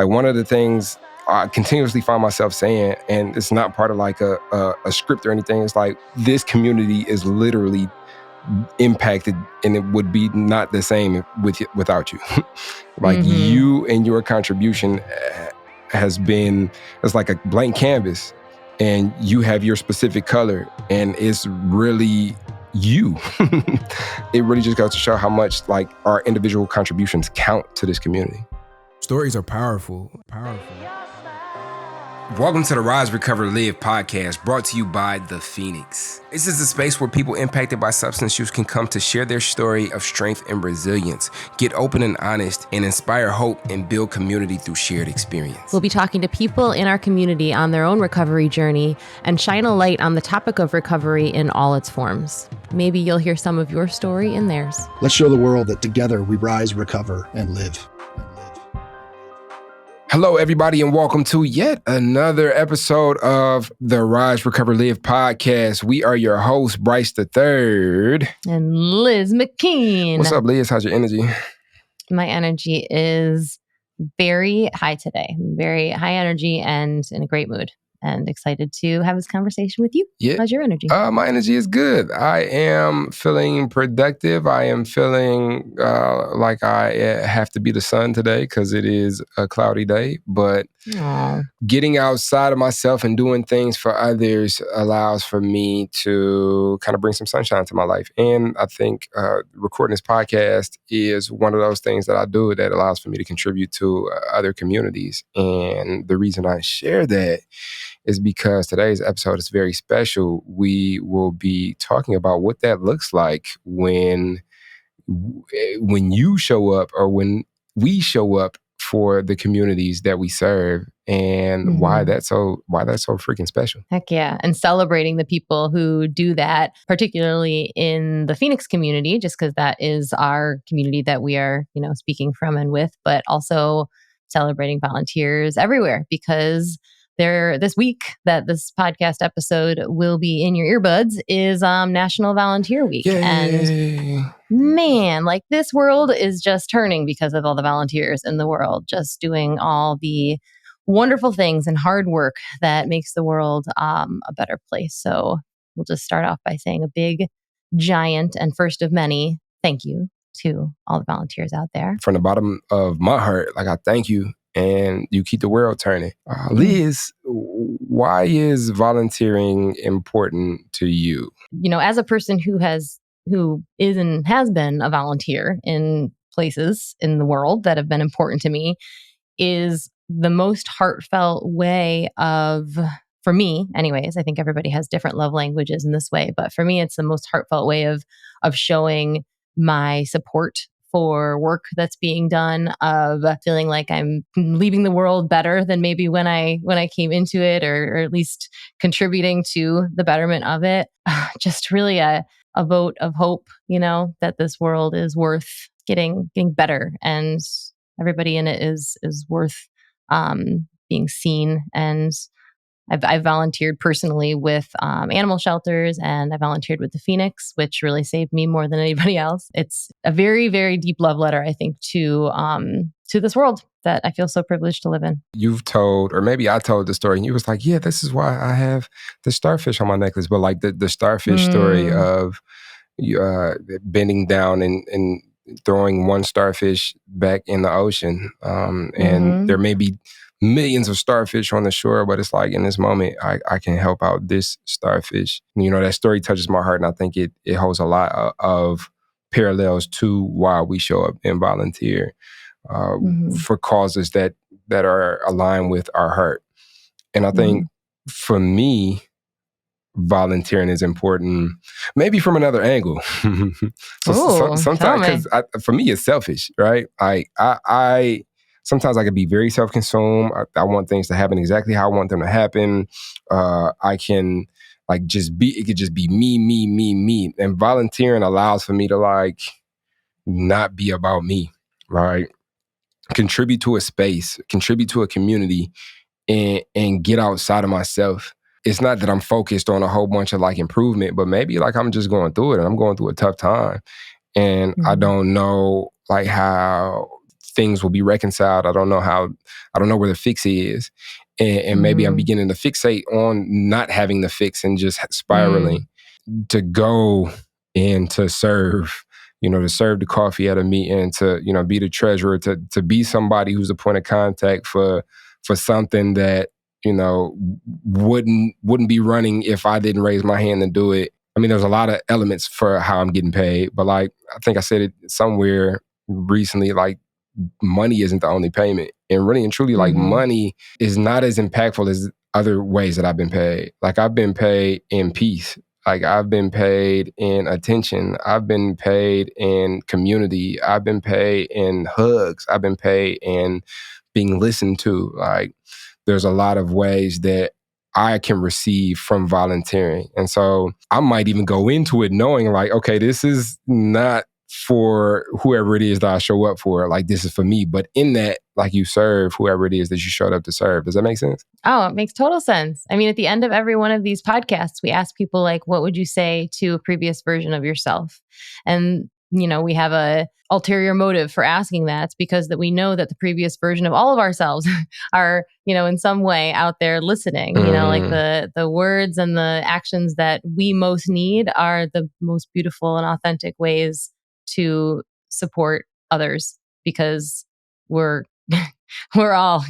Like one of the things I continuously find myself saying, and it's not part of like a script or anything, it's like this community is literally impacted and it would be not the same without you. Like you and your contribution has been, it's like a blank canvas and you have your specific color and it's really you. It really just goes to show how much like our individual contributions count to this community. Stories are powerful. Welcome to the Rise, Recover, Live podcast, brought to you by The Phoenix. This is a space where people impacted by substance use can come to share their story of strength and resilience, get open and honest, and inspire hope and build community through shared experience. We'll be talking to people in our community on their own recovery journey and shine a light on the topic of recovery in all its forms. Maybe you'll hear some of your story in theirs. Let's show the world that together we rise, recover, and live. Hello, everybody, and welcome to yet another episode of the Rise, Recover, Live podcast. We are your hosts, Bryce III. And Liz McKean. What's up, Liz? How's your energy? My energy is very high today. Very high energy and in a great mood. And excited to have this conversation with you. Yeah. How's your energy? My energy is good. I am feeling productive. I am feeling like I have to be the sun today because it is a cloudy day. But getting outside of myself and doing things for others allows for me to kind of bring some sunshine to my life. And I think recording this podcast is one of those things that I do that allows for me to contribute to other communities. And the reason I share that is because today's episode is very special. We will be talking about what that looks like when you show up or when we show up for the communities that we serve and why that's so freaking special. Heck yeah. And celebrating the people who do that, particularly in the Phoenix community, just because that is our community that we are, speaking from and with, but also celebrating volunteers everywhere because this week that this podcast episode will be in your earbuds is National Volunteer Week. Yay. And man, like this world is just turning because of all the volunteers in the world, just doing all the wonderful things and hard work that makes the world a better place. So we'll just start off by saying a big, giant, and first of many thank you to all the volunteers out there. From the bottom of my heart, like I thank you. And you keep the world turning. Liz, why is volunteering important to you? As a person who is and has been a volunteer in places in the world that have been important to me, is the most heartfelt way for me anyways, I think everybody has different love languages in this way, but for me, it's the most heartfelt way of showing my support for work that's being done, of feeling like I'm leaving the world better than maybe when I came into it, or at least contributing to the betterment of it. Just really a vote of hope, that this world is worth getting better, and everybody in it is worth being seen. And I've volunteered personally with animal shelters, and I volunteered with the Phoenix, which really saved me more than anybody else. It's a very, very deep love letter, I think, to this world that I feel so privileged to live in. You've told, or maybe I told the story, and you was like, yeah, this is why I have the starfish on my necklace. But like the starfish story of bending down and throwing one starfish back in the ocean. And there may be millions of starfish on the shore, but it's like in this moment, I can help out this starfish. That story touches my heart, and I think it holds a lot of parallels to why we show up and volunteer for causes that are aligned with our heart. And I think for me, volunteering is important, maybe from another angle. Sometimes, because for me, it's selfish, right? I sometimes I can be very self-consumed. I want things to happen exactly how I want them to happen. I can it could just be me. And volunteering allows for me to not be about me, right? Contribute to a space, contribute to a community, and get outside of myself. It's not that I'm focused on a whole bunch of improvement, but maybe I'm just going through it and I'm going through a tough time. And I don't know how things will be reconciled. I don't know where the fix is. And maybe I'm beginning to fixate on not having the fix and just spiraling to go and to serve, to serve the coffee at a meeting, to, be the treasurer, to be somebody who's a point of contact for something that, wouldn't be running if I didn't raise my hand and do it. I mean, there's a lot of elements for how I'm getting paid, but like, I think I said it somewhere recently, like, money isn't the only payment. And really and truly, like, money is not as impactful as other ways that I've been paid. Like, I've been paid in peace. Like, I've been paid in attention. I've been paid in community. I've been paid in hugs. I've been paid in being listened to. Like, there's a lot of ways that I can receive from volunteering. And so I might even go into it knowing like, okay, this is not for whoever it is that I show up for. Like, this is for me. But in that, like, you serve whoever it is that you showed up to serve. Does that make sense? Oh, it makes total sense. I mean, at the end of every one of these podcasts, we ask people like, what would you say to a previous version of yourself? And, we have a ulterior motive for asking that. It's because that we know that the previous version of all of ourselves are, in some way out there listening. Like the words and the actions that we most need are the most beautiful and authentic ways to support others, because we're all,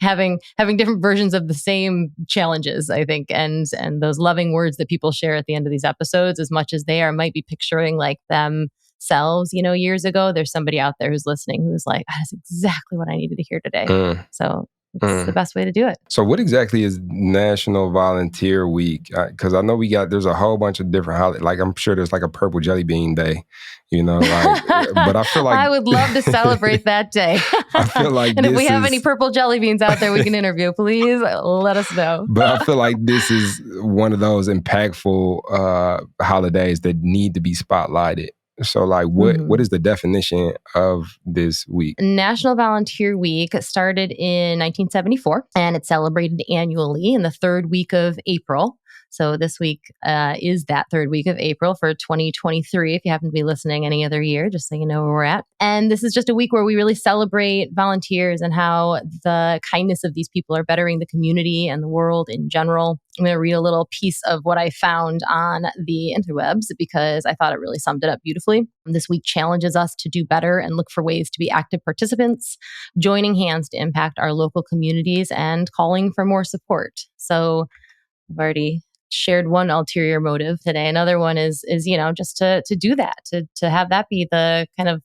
having different versions of the same challenges, I think. And those loving words that people share at the end of these episodes, as much as they might be picturing like themselves, years ago, there's somebody out there who's listening who's like, that's exactly what I needed to hear today. So it's the best way to do it. So what exactly is National Volunteer Week? Because I know there's a whole bunch of different holidays. Like, I'm sure there's like a Purple Jelly Bean Day, but I feel like I would love to celebrate that day. I feel like and if we have any purple jelly beans out there we can interview, please let us know. But I feel like this is one of those impactful holidays that need to be spotlighted. So like, what is the definition of this week? National Volunteer Week started in 1974, and it's celebrated annually in the third week of April. So this week is that third week of April for 2023, if you happen to be listening any other year, just so you know where we're at. And this is just a week where we really celebrate volunteers and how the kindness of these people are bettering the community and the world in general. I'm going to read a little piece of what I found on the interwebs because I thought it really summed it up beautifully. This week challenges us to do better and look for ways to be active participants, joining hands to impact our local communities and calling for more support. So I've already shared one ulterior motive today. Another one is just to do that, to have that be the kind of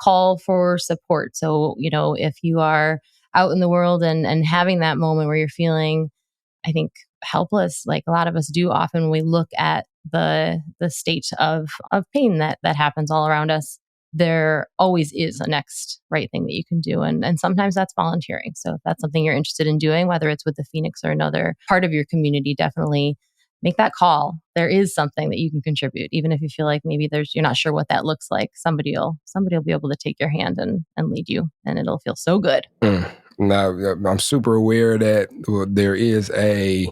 call for support. So, if you are out in the world and having that moment where you're feeling, I think, helpless, like a lot of us do often when we look at the state of pain that happens all around us, there always is a next right thing that you can do. And sometimes that's volunteering. So if that's something you're interested in doing, whether it's with the Phoenix or another part of your community, definitely make that call. There is something that you can contribute, even if you feel like maybe you're not sure what that looks like. Somebody will be able to take your hand and lead you, and it'll feel so good. Now, I'm super aware that there is a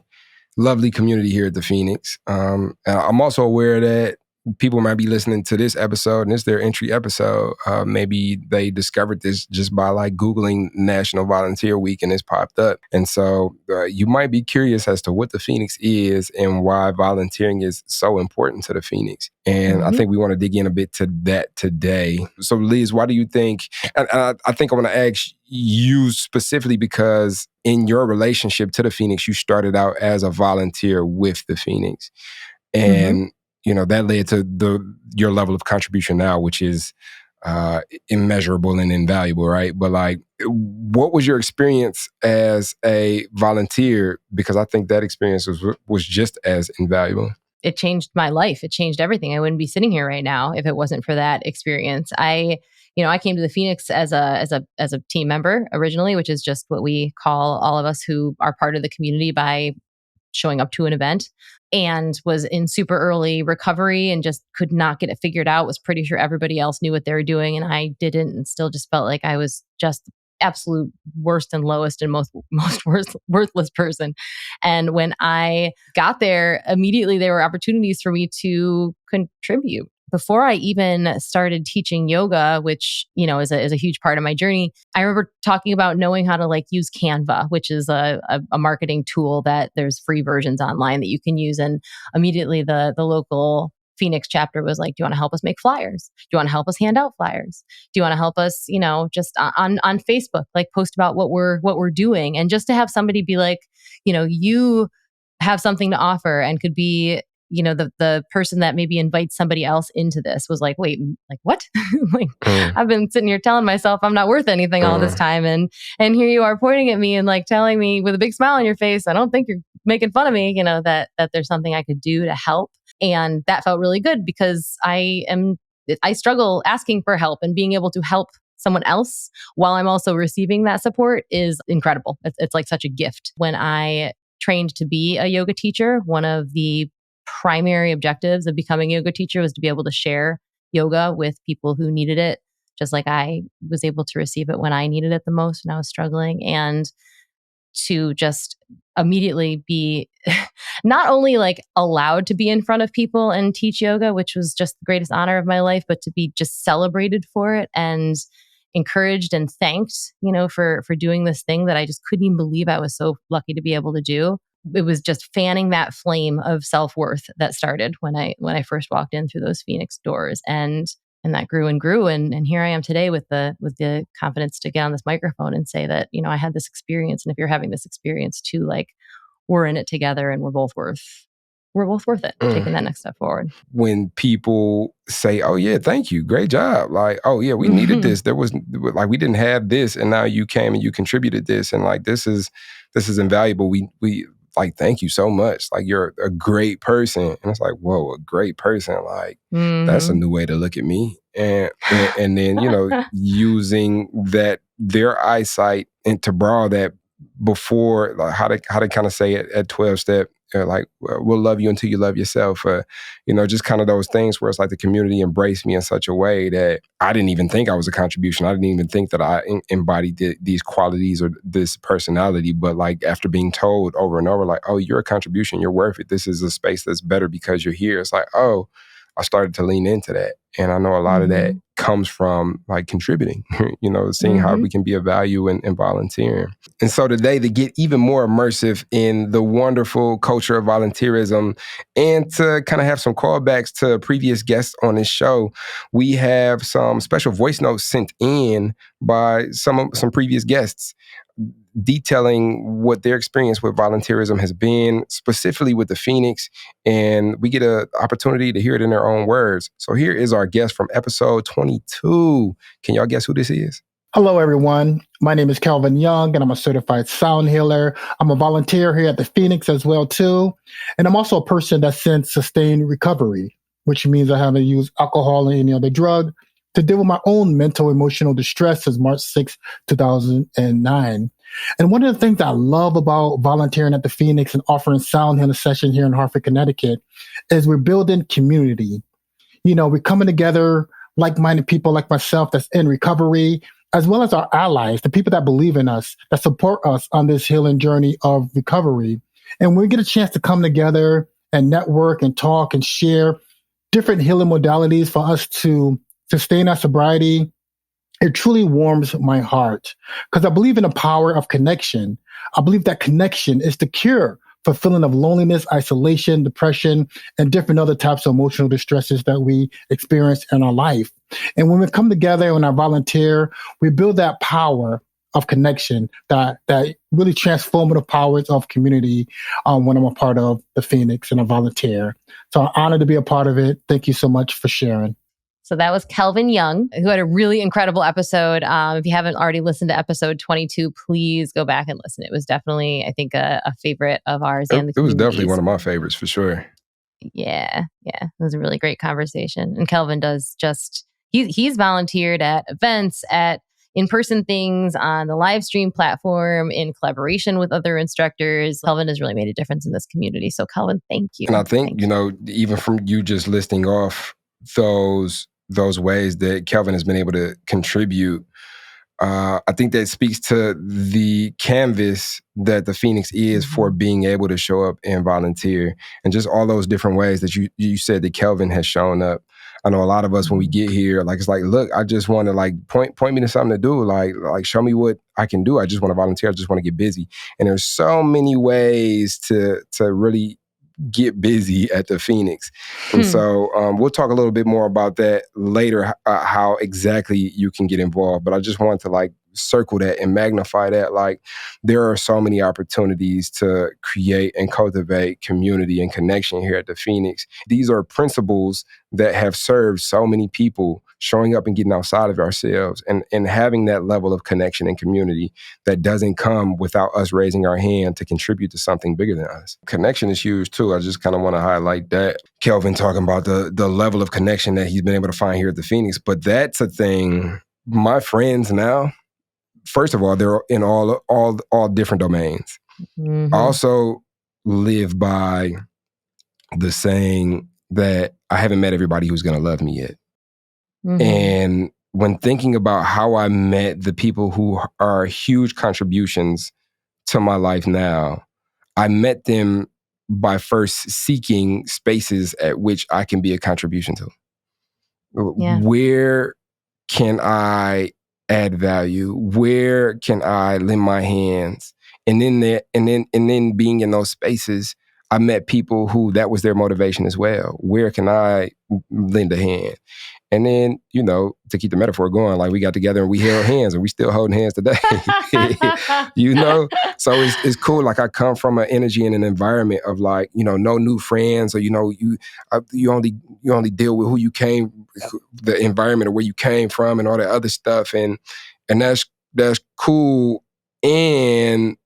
lovely community here at the Phoenix. I'm also aware that people might be listening to this episode and it's their entry episode. Maybe they discovered this just by like Googling National Volunteer Week and it's popped up. And so you might be curious as to what the Phoenix is and why volunteering is so important to the Phoenix. And I think we want to dig in a bit to that today. So Liz, why do you think, and I think I want to ask you specifically because in your relationship to the Phoenix, you started out as a volunteer with the Phoenix. And that led to your level of contribution now, which is immeasurable and invaluable, right? But like, what was your experience as a volunteer? Because I think that experience was just as invaluable. It changed my life. It changed everything. I wouldn't be sitting here right now if it wasn't for that experience. I came to the Phoenix as a team member originally, which is just what we call all of us who are part of the community by showing up to an event, and was in super early recovery and just could not get it figured out. Was pretty sure everybody else knew what they were doing and I didn't, and still just felt like I was just absolute worst and lowest and most worthless person. And when I got there, immediately there were opportunities for me to contribute. before I even started teaching yoga, which, is a huge part of my journey, I remember talking about knowing how to use Canva, which is a marketing tool that there's free versions online that you can use. And immediately the local Phoenix chapter was like, do you want to help us make flyers? Do you want to help us hand out flyers? Do you want to help us, just on Facebook, post about what we're doing? And just to have somebody be like, you have something to offer and could be, the person that maybe invites somebody else into this was like, wait, what? I've been sitting here telling myself I'm not worth anything all this time. And here you are pointing at me and telling me with a big smile on your face, I don't think you're making fun of me, that there's something I could do to help. And that felt really good because I struggle asking for help, and being able to help someone else while I'm also receiving that support is incredible. It's like such a gift. When I trained to be a yoga teacher, one of the primary objectives of becoming a yoga teacher was to be able to share yoga with people who needed it, just like I was able to receive it when I needed it the most when I was struggling. And to just immediately be not only allowed to be in front of people and teach yoga, which was just the greatest honor of my life, but to be just celebrated for it and encouraged and thanked, for doing this thing that I just couldn't even believe I was so lucky to be able to do. It was just fanning that flame of self-worth that started when I first walked in through those Phoenix doors, and that grew and grew, and here I am today with the confidence to get on this microphone and say that I had this experience, and if you're having this experience too, we're in it together, and we're both worth it, taking that next step forward. When people say, oh yeah, thank you, great job. Oh yeah, we needed this. There was we didn't have this, and now you came and you contributed this, and this is invaluable. We thank you so much. You're a great person. And it's whoa, a great person. That's a new way to look at me. And then, using that, their eyesight, and to borrow that before, how to kind of say it at 12-step, we'll love you until you love yourself. Just kind of those things where it's the community embraced me in such a way that I didn't even think I was a contribution. I didn't even think that I embodied these qualities or this personality. But after being told over and over, oh, you're a contribution, you're worth it. This is a space that's better because you're here. It's oh, I started to lean into that. And I know a lot of that comes from contributing, seeing how we can be of value and volunteering. And so today, to get even more immersive in the wonderful culture of volunteerism and to kind of have some callbacks to previous guests on this show, we have some special voice notes sent in by some previous guests, detailing what their experience with volunteerism has been, specifically with the Phoenix, and we get an opportunity to hear it in their own words. So here is our guest from episode 22. Can y'all guess who this is? Hello, everyone. My name is Kelvin Young, and I'm a certified sound healer. I'm a volunteer here at the Phoenix as well, too. And I'm also a person that's since sustained recovery, which means I haven't used alcohol or any other drug to deal with my own mental, emotional distress since March 6, 2009. And one of the things I love about volunteering at the Phoenix and offering sound healing session here in Hartford, Connecticut, is we're building community. We're coming together, like-minded people like myself that's in recovery, as well as our allies, the people that believe in us, that support us on this healing journey of recovery. And we get a chance to come together and network and talk and share different healing modalities for us to sustain our sobriety. It truly warms my heart because I believe in the power of connection. I believe that connection is the cure for feeling of loneliness, isolation, depression, and different other types of emotional distresses that we experience in our life. And when we come together and I volunteer, we build that power of connection, that really transformative powers of community when I'm a part of the Phoenix and a volunteer. So I'm honored to be a part of it. Thank you so much for sharing. So that was Kelvin Young, who had a really incredible episode. If you haven't already listened to episode 22, please go back and listen. It was definitely, I think, a favorite of ours. It was definitely one of my favorites for sure. Yeah. It was a really great conversation. And Kelvin does he's volunteered at events, at in-person things on the live stream platform in collaboration with other instructors. Kelvin has really made a difference in this community. So Kelvin, thank you. And I think, even from you just listing off those ways that Kelvin has been able to contribute, I think that speaks to the canvas that the Phoenix is for being able to show up and volunteer, and just all those different ways that you said that Kelvin has shown up. I know a lot of us, when we get here, like, it's like, look, I just want to like point me to something to do. Like show me what I can do. I just want to volunteer. I just want to get busy. And there's so many ways to really get busy at the Phoenix. And so we'll talk a little bit more about that later, how exactly you can get involved. But I just want to like circle that and magnify that. Like, there are so many opportunities to create and cultivate community and connection here at the Phoenix. These are principles that have served so many people, showing up and getting outside of ourselves and having that level of connection and community that doesn't come without us raising our hand to contribute to something bigger than us. Connection is huge too. I just kind of want to highlight that. Kelvin talking about the level of connection that he's been able to find here at the Phoenix, but that's a thing. My friends now, first of all, they're in all different domains. Mm-hmm. I also live by the saying that I haven't met everybody who's going to love me yet. Mm-hmm. And when thinking about how I met the people who are huge contributions to my life now, I met them by first seeking spaces at which I can be a contribution to. Yeah. Where can I add value? Where can I lend my hands? And then being in those spaces, I met people who that was their motivation as well. Where can I lend a hand? And then, to keep the metaphor going, like, we got together and we held hands, and we still holding hands today. So it's cool. Like, I come from an energy and an environment of like, no new friends, or you only deal with who you came, the environment of where you came from, and all that other stuff, and that's cool. And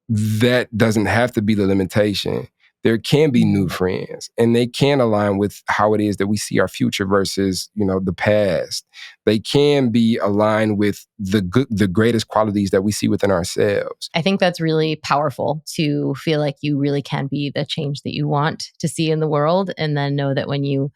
that doesn't have to be the limitation. There can be new friends, and they can align with how it is that we see our future versus, the past. They can be aligned with the greatest qualities that we see within ourselves. I think that's really powerful, to feel like you really can be the change that you want to see in the world, and then know that when you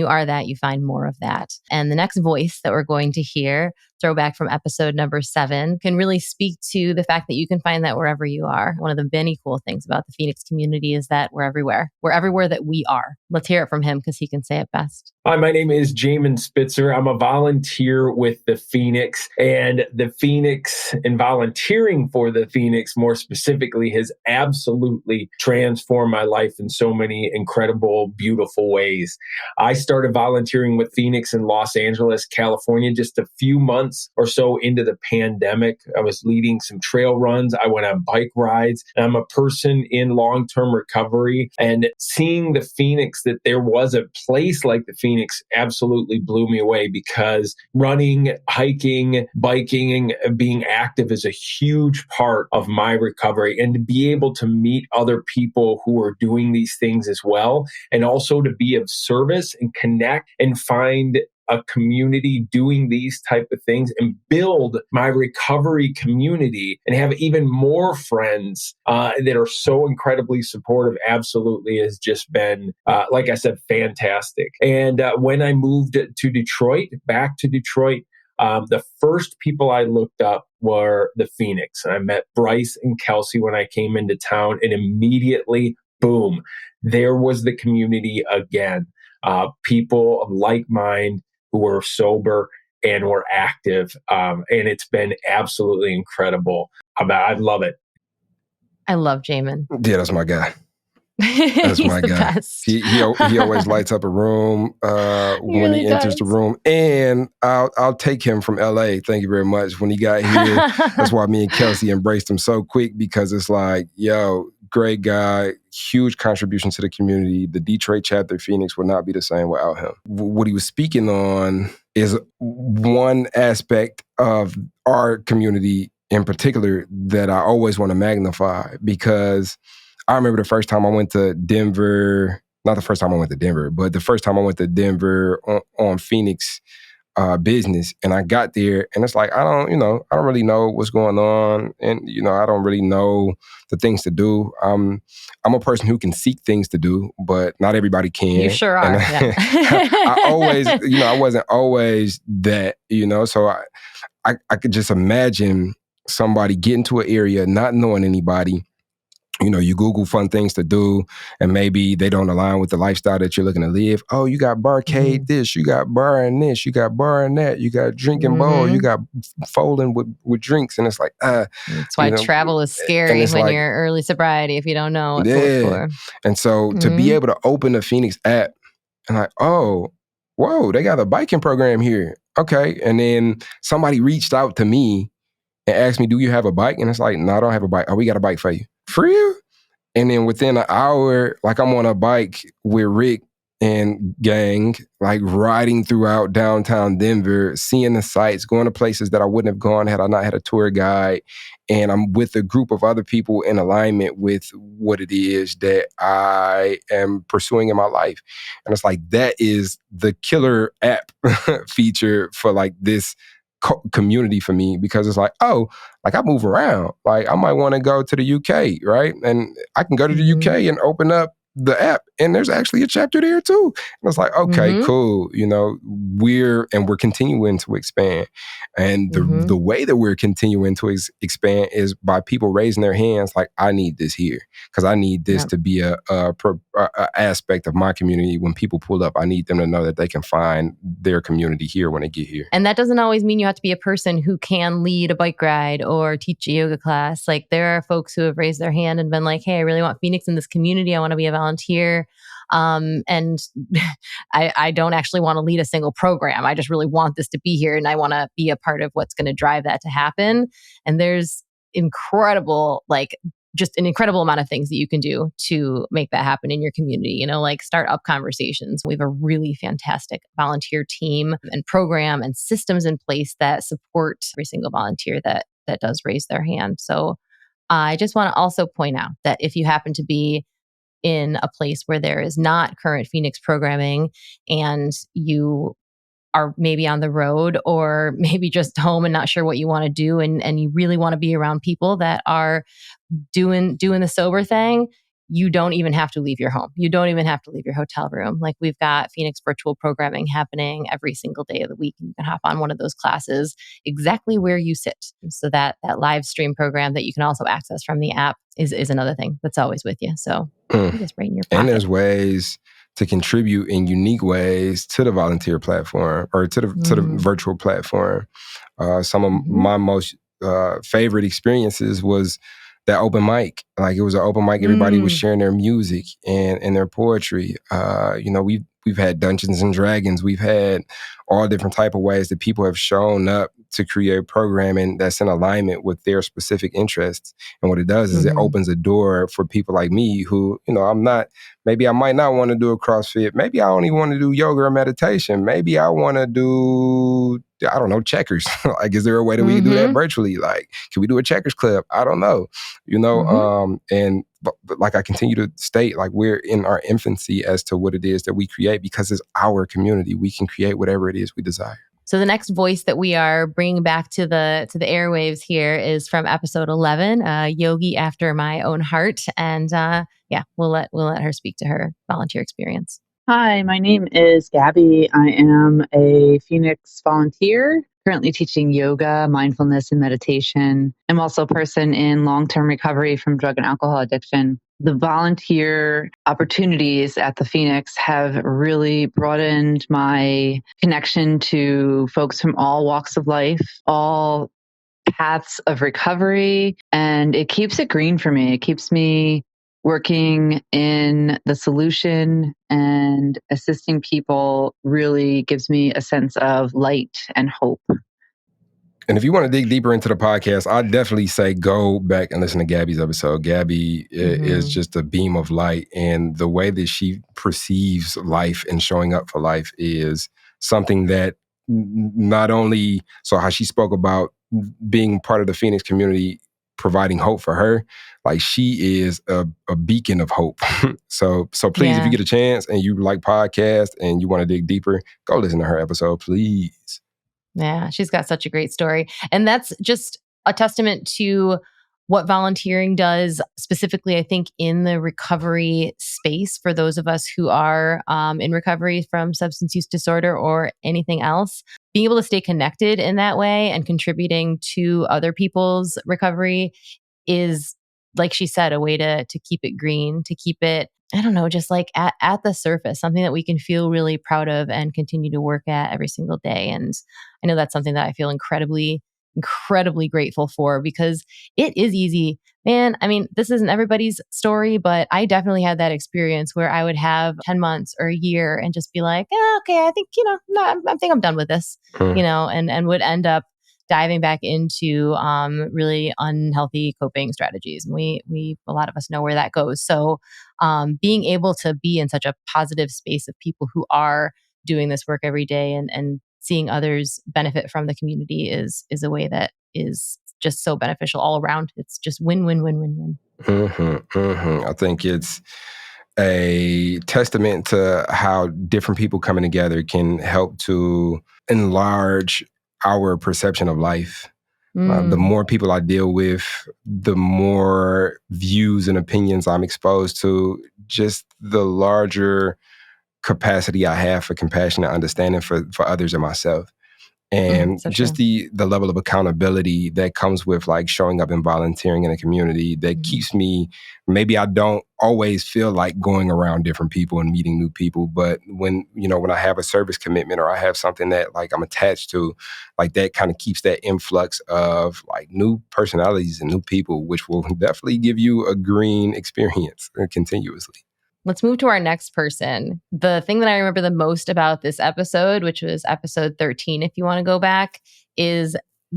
are that, you find more of that. And the next voice that we're going to hear, throwback from episode number 7, can really speak to the fact that you can find that wherever you are. One of the many cool things about the Phoenix community is that we're everywhere. We're everywhere that we are. Let's hear it from him, because he can say it best. Hi, my name is Jamen Spitzer. I'm a volunteer with the Phoenix, and the Phoenix, and volunteering for the Phoenix more specifically, has absolutely transformed my life in so many incredible, beautiful ways. I started volunteering with Phoenix in Los Angeles, California, just a few months or so into the pandemic. I was leading some trail runs. I went on bike rides. I'm a person in long-term recovery, and seeing the Phoenix, that there was a place like the Phoenix, absolutely blew me away, because running, hiking, biking, and being active is a huge part of my recovery. And to be able to meet other people who are doing these things as well, and also to be of service and connect and find a community doing these type of things, and build my recovery community and have even more friends that are so incredibly supportive, absolutely has just been, like I said, fantastic. And when I moved back to Detroit, the first people I looked up were the Phoenix. And I met Bryce and Kelsey when I came into town, and immediately, boom, there was the community again. People of like mind, who were sober and were active. And it's been absolutely incredible. I love it. I love Jamen. Yeah, that's my guy. That's He's my the guy. best. He always lights up a room when really he enters does. the room. And I'll take him from LA. Thank you very much. When he got here, that's why me and Kelsey embraced him so quick, because it's like, yo, great guy, huge contribution to the community. The Detroit chapter Phoenix would not be the same without him. What he was speaking on is one aspect of our community in particular that I always want to magnify, because I remember the first time I went to Denver, not the first time I went to Denver, but the first time I went to Denver on Phoenix business. And I got there, and it's like, I don't really know what's going on. And, I don't really know the things to do. I'm a person who can seek things to do, but not everybody can. You sure are. And Yeah. I always, I wasn't always that, so I could just imagine somebody getting to an area, not knowing anybody, You Google fun things to do, and maybe they don't align with the lifestyle that you're looking to live. Oh, you got barcade this, you got bar and this, you got bar and that, you got drinking bowl, you got folding with drinks, and it's like, That's why travel is scary when you're early sobriety if you don't know what to look for. And so to be able to open the Phoenix app and like, oh, whoa, they got a biking program here. Okay. And then somebody reached out to me and asked me, do you have a bike? And it's like, no, I don't have a bike. Oh, we got a bike for you. For you? And then within an hour, like I'm on a bike with Rick and gang, like riding throughout downtown Denver, seeing the sights, going to places that I wouldn't have gone had I not had a tour guide. And I'm with a group of other people in alignment with what it is that I am pursuing in my life. And it's like, that is the killer app feature for like this community for me, because it's like, oh, like I move around. Like I might want to go to the UK, right? And I can go to the UK and open up the app, and there's actually a chapter there too. And it's like, okay, cool. We're continuing to expand. And the way that we're continuing to expand is by people raising their hands like, I need this here, because I need this to be a aspect of my community. When people pull up, I need them to know that they can find their community here when they get here. And that doesn't always mean you have to be a person who can lead a bike ride or teach a yoga class. Like there are folks who have raised their hand and been like, hey, I really want Phoenix in this community. I want to be a volunteer. And I don't actually want to lead a single program. I just really want this to be here, and I want to be a part of what's going to drive that to happen. And there's just an incredible amount of things that you can do to make that happen in your community, like start up conversations. We have a really fantastic volunteer team and program and systems in place that support every single volunteer that does raise their hand. So I just want to also point out that if you happen to be in a place where there is not current Phoenix programming and you are maybe on the road or maybe just home and not sure what you want to do, and you really want to be around people that are doing the sober thing, you don't even have to leave your home. You don't even have to leave your hotel room. Like we've got Phoenix virtual programming happening every single day of the week, and you can hop on one of those classes exactly where you sit. So that live stream program that you can also access from the app is another thing that's always with you. So just right in your pocket. And there's ways to contribute in unique ways to the volunteer platform or to the virtual platform. Some of my most favorite experiences was that open mic. Like it was an open mic. Everybody was sharing their music and their poetry. We've had Dungeons and Dragons. We've had all different type of ways that people have shown up to create programming that's in alignment with their specific interests. And what it does is it opens a door for people like me who, maybe I might not want to do a CrossFit. Maybe I only want to do yoga or meditation. Maybe I want to do, I don't know, checkers. Like, is there a way that we can do that virtually? Like, can we do a checkers club? I don't know, but like I continue to state, like we're in our infancy as to what it is that we create, because it's our community. We can create whatever it is we desire. So the next voice that we are bringing back to the airwaves here is from episode 11, Yogi After My Own Heart, and we'll let her speak to her volunteer experience. Hi, my name is Gabi. I am a Phoenix volunteer, currently teaching yoga, mindfulness, and meditation. I'm also a person in long-term recovery from drug and alcohol addiction. The volunteer opportunities at the Phoenix have really broadened my connection to folks from all walks of life, all paths of recovery, and it keeps it green for me. It keeps me working in the solution, and assisting people really gives me a sense of light and hope. And if you want to dig deeper into the podcast, I'd definitely say go back and listen to Gabby's episode. Gabby is just a beam of light, and the way that she perceives life and showing up for life is something that not only, so how she spoke about being part of the Phoenix community, providing hope for her, like she is a beacon of hope. So please, if you get a chance and you like podcasts and you want to dig deeper, go listen to her episode, please. Yeah, she's got such a great story. And that's just a testament to what volunteering does, specifically, I think, in the recovery space for those of us who are in recovery from substance use disorder or anything else. Being able to stay connected in that way and contributing to other people's recovery is like she said, a way to keep it green, to keep it, I don't know, just like at the surface, something that we can feel really proud of and continue to work at every single day. And I know that's something that I feel incredibly grateful for, because it is easy. Man, I mean, this isn't everybody's story, but I definitely had that experience where I would have 10 months or a year and just be like, okay, I think, I think I'm done with this, and would end up diving back into really unhealthy coping strategies. And we a lot of us know where that goes. So being able to be in such a positive space of people who are doing this work every day and seeing others benefit from the community is a way that is just so beneficial all around. It's just win, win, win, win, win. I think it's a testament to how different people coming together can help to enlarge our perception of life. The more people I deal with, the more views and opinions I'm exposed to, just the larger capacity I have for compassion and understanding for others and myself. And so just the level of accountability that comes with like showing up and volunteering in a community that keeps me, maybe I don't always feel like going around different people and meeting new people, but when I have a service commitment or I have something that like I'm attached to, like that kind of keeps that influx of like new personalities and new people, which will definitely give you a green experience continuously. Let's move to our next person. The thing that I remember the most about this episode, which was episode 13, if you want to go back, is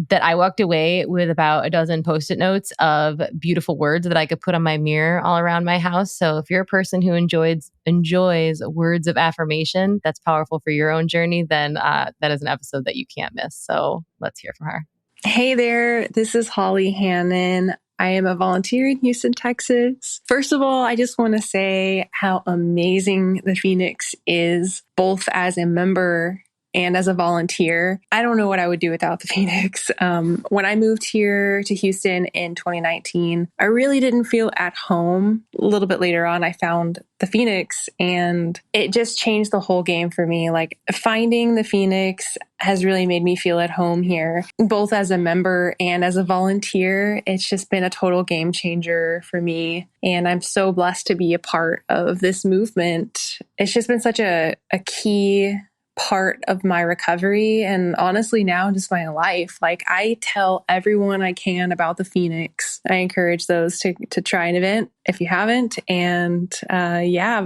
that I walked away with about a dozen Post-it notes of beautiful words that I could put on my mirror all around my house. So if you're a person who enjoys words of affirmation that's powerful for your own journey, then that is an episode that you can't miss. So let's hear from her. Hey there, this is Holly Hannon. I am a volunteer in Houston, Texas. First of all, I just want to say how amazing the Phoenix is, both as a member and as a volunteer. I don't know what I would do without the Phoenix. When I moved here to Houston in 2019, I really didn't feel at home. A little bit later on, I found the Phoenix and it just changed the whole game for me. Like finding the Phoenix has really made me feel at home here, both as a member and as a volunteer. It's just been a total game changer for me. And I'm so blessed to be a part of this movement. It's just been such a key part of my recovery and honestly now just my life. Like I tell everyone I can about the Phoenix. I encourage those to try an event if you haven't, and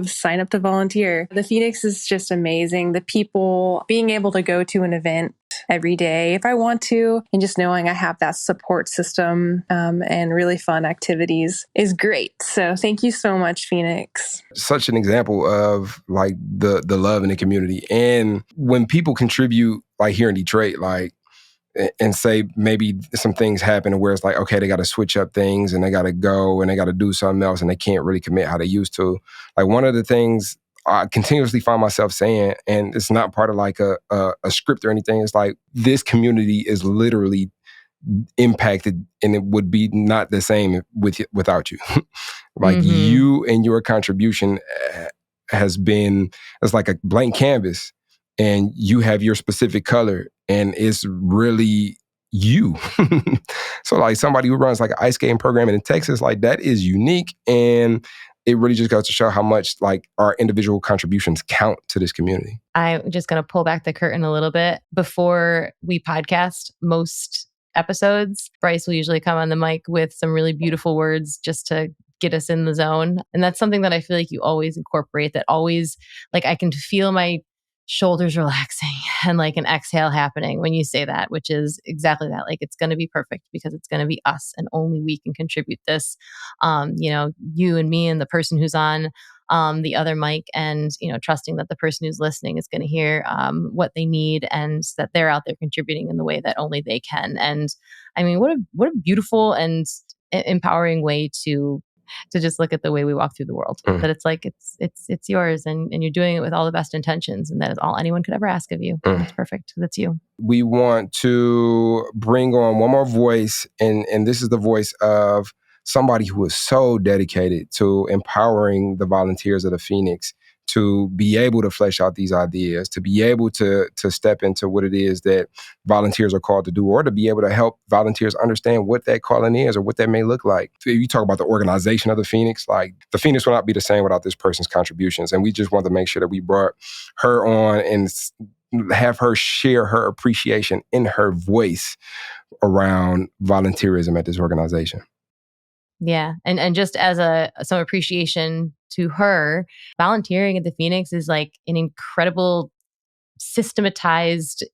sign up to volunteer. The Phoenix is just amazing. The people, being able to go to an event every day if I want to, and just knowing I have that support system and really fun activities is great. So thank you so much, Phoenix. Such an example of like the love in the community. And when people contribute, like here in Detroit, like, and say maybe some things happen where it's like, okay, they got to switch up things and they got to go and they got to do something else and they can't really commit how they used to. Like one of the things I continuously find myself saying, and it's not part of like a script or anything, it's like this community is literally impacted and it would be not the same without you. Like you and your contribution has been, it's like a blank canvas and you have your specific color and it's really you. So like somebody who runs like an ice skating program in Texas, like that is unique. And it really just goes to show how much like our individual contributions count to this community. I'm just going to pull back the curtain a little bit. Before we podcast most episodes, Bryce will usually come on the mic with some really beautiful words just to get us in the zone. And that's something that I feel like you always incorporate, that always, like I can feel my shoulders relaxing and like an exhale happening when you say that, which is exactly that. Like it's going to be perfect because it's going to be us and only we can contribute this. You and me and the person who's on the other mic, and trusting that the person who's listening is going to hear what they need and that they're out there contributing in the way that only they can. And I mean, what a beautiful and empowering way to just look at the way we walk through the world. That it's like it's yours and you're doing it with all the best intentions, and that is all anyone could ever ask of you. That's perfect. That's you. We want to bring on one more voice, and this is the voice of somebody who is so dedicated to empowering the volunteers of the Phoenix to be able to flesh out these ideas, to be able to step into what it is that volunteers are called to do, or to be able to help volunteers understand what that calling is or what that may look like. You talk about the organization of the Phoenix, like the Phoenix will not be the same without this person's contributions. And we just want to make sure that we brought her on and have her share her appreciation in her voice around volunteerism at this organization. Yeah. And just as some appreciation to her, volunteering at the Phoenix is like an incredible systematized,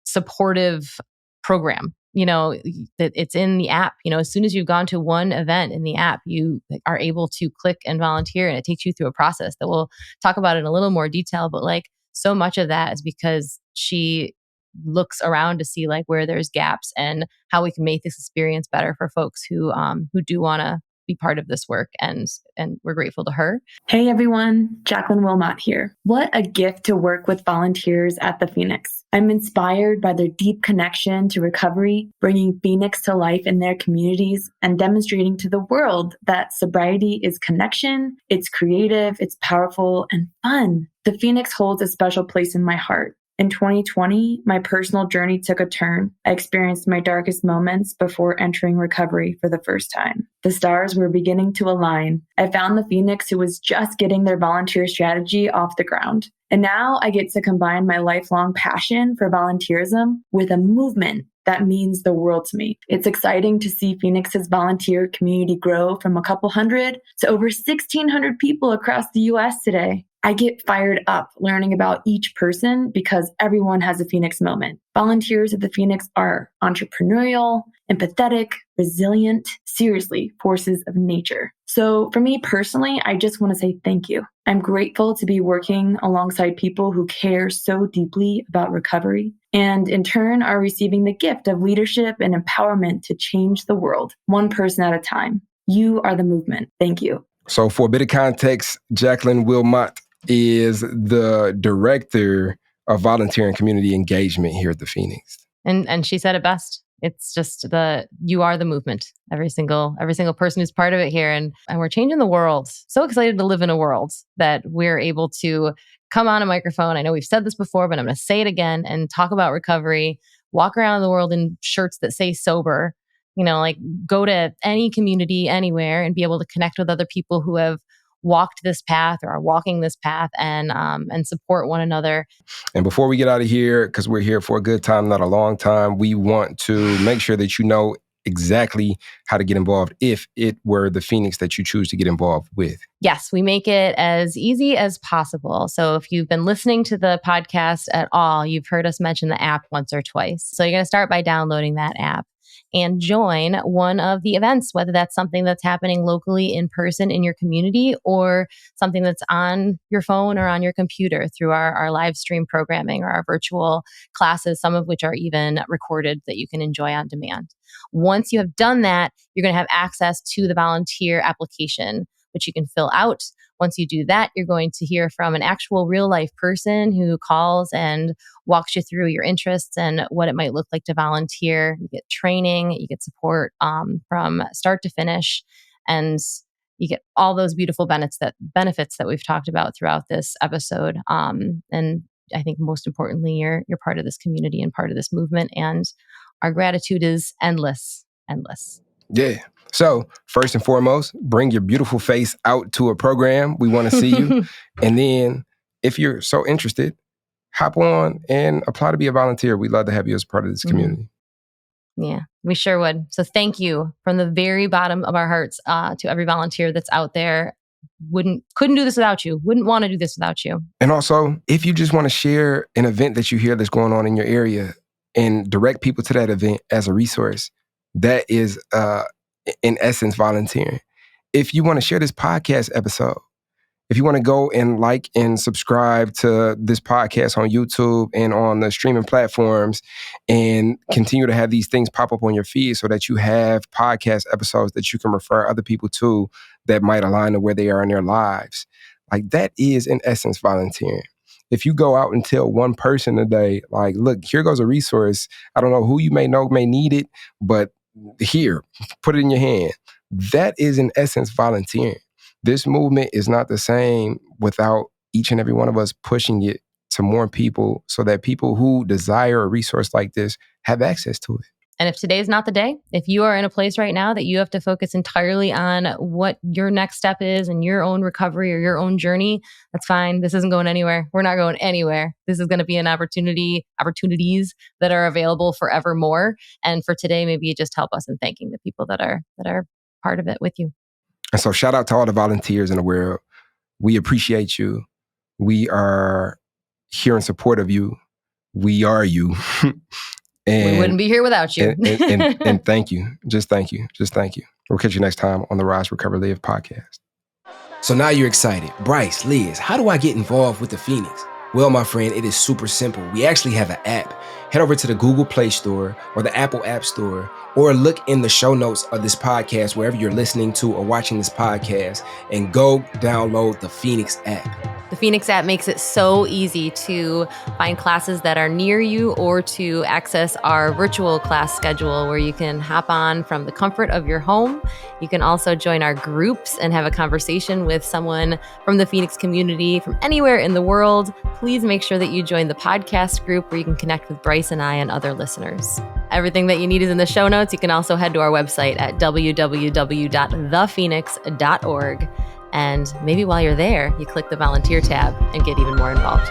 supportive program. That it's in the app. As soon as you've gone to one event in the app, you are able to click and volunteer, and it takes you through a process that we'll talk about in a little more detail. But like so much of that is because she looks around to see like where there's gaps and how we can make this experience better for folks who do want to be part of this work, and we're grateful to her. Hey everyone, Jaclyn Wilmot here. What a gift to work with volunteers at the Phoenix. I'm inspired by their deep connection to recovery, bringing Phoenix to life in their communities, and demonstrating to the world that sobriety is connection, it's creative, it's powerful, and fun. The Phoenix holds a special place in my heart. In 2020, my personal journey took a turn. I experienced my darkest moments before entering recovery for the first time. The stars were beginning to align. I found the Phoenix who was just getting their volunteer strategy off the ground. And now I get to combine my lifelong passion for volunteerism with a movement that means the world to me. It's exciting to see Phoenix's volunteer community grow from a couple hundred to over 1,600 people across the US today. I get fired up learning about each person because everyone has a Phoenix moment. Volunteers at the Phoenix are entrepreneurial, empathetic, resilient, seriously, forces of nature. So for me personally, I just want to say thank you. I'm grateful to be working alongside people who care so deeply about recovery and in turn are receiving the gift of leadership and empowerment to change the world, one person at a time. You are the movement. Thank you. So for a bit of context, Jaclyn Wilmot is the director of volunteer and community engagement here at the Phoenix. And she said it best. It's just you are the movement. Every single person who's part of it here. And we're changing the world. So excited to live in a world that we're able to come on a microphone. I know we've said this before, but I'm going to say it again and talk about recovery, walk around the world in shirts that say sober, like go to any community anywhere and be able to connect with other people who have walked this path or are walking this path and support one another. And before we get out of here, because we're here for a good time, not a long time, we want to make sure that you know exactly how to get involved if it were the Phoenix that you choose to get involved with. Yes, we make it as easy as possible. So if you've been listening to the podcast at all, you've heard us mention the app once or twice. So you're going to start by downloading that app and join one of the events, whether that's something that's happening locally in person in your community or something that's on your phone or on your computer through our live stream programming or our virtual classes, some of which are even recorded that you can enjoy on demand. Once you have done that, you're going to have access to the volunteer application, which you can fill out. Once you do that, you're going to hear from an actual real life person who calls and walks you through your interests and what it might look like to volunteer. You get training, you get support from start to finish, and you get all those beautiful benefits that we've talked about throughout this episode. And I think most importantly, you're part of this community and part of this movement, and our gratitude is endless. Yeah. So first and foremost, bring your beautiful face out to a program. We want to see you. And then if you're so interested, hop on and apply to be a volunteer. We'd love to have you as part of this community. Yeah, we sure would. So thank you from the very bottom of our hearts to every volunteer that's out there. Couldn't do this without you. Wouldn't want to do this without you. And also, if you just want to share an event that you hear that's going on in your area and direct people to that event as a resource, that is in essence, volunteering. If you want to share this podcast episode, if you want to go and like and subscribe to this podcast on YouTube and on the streaming platforms and continue to have these things pop up on your feed so that you have podcast episodes that you can refer other people to that might align to where they are in their lives. Like that is in essence volunteering. If you go out and tell one person today, like, look, here goes a resource. I don't know who you may know may need it, but here, put it in your hand. That is in essence volunteering. This movement is not the same without each and every one of us pushing it to more people so that people who desire a resource like this have access to it. And if today's not the day, if you are in a place right now that you have to focus entirely on what your next step is and your own recovery or your own journey, that's fine. This isn't going anywhere. We're not going anywhere. This is going to be an opportunities that are available forevermore. And for today, maybe you just help us in thanking the people that are part of it with you. And so shout out to all the volunteers in the world. We appreciate you. We are here in support of you. We are you. And we wouldn't be here without you. and thank you. Just thank you. Just thank you. We'll catch you next time on the Rise, Recover, Live podcast. So now you're excited. Bryce, Liz, how do I get involved with the Phoenix? Well, my friend, it is super simple. We actually have an app. Head over to the Google Play Store or the Apple App Store, or look in the show notes of this podcast, wherever you're listening to or watching this podcast, and go download the Phoenix app. The Phoenix app makes it so easy to find classes that are near you or to access our virtual class schedule where you can hop on from the comfort of your home. You can also join our groups and have a conversation with someone from the Phoenix community from anywhere in the world. Please make sure that you join the podcast group where you can connect with Bryce and I and other listeners. Everything that you need is in the show notes. You can also head to our website at www.thephoenix.org. And maybe while you're there, you click the volunteer tab and get even more involved.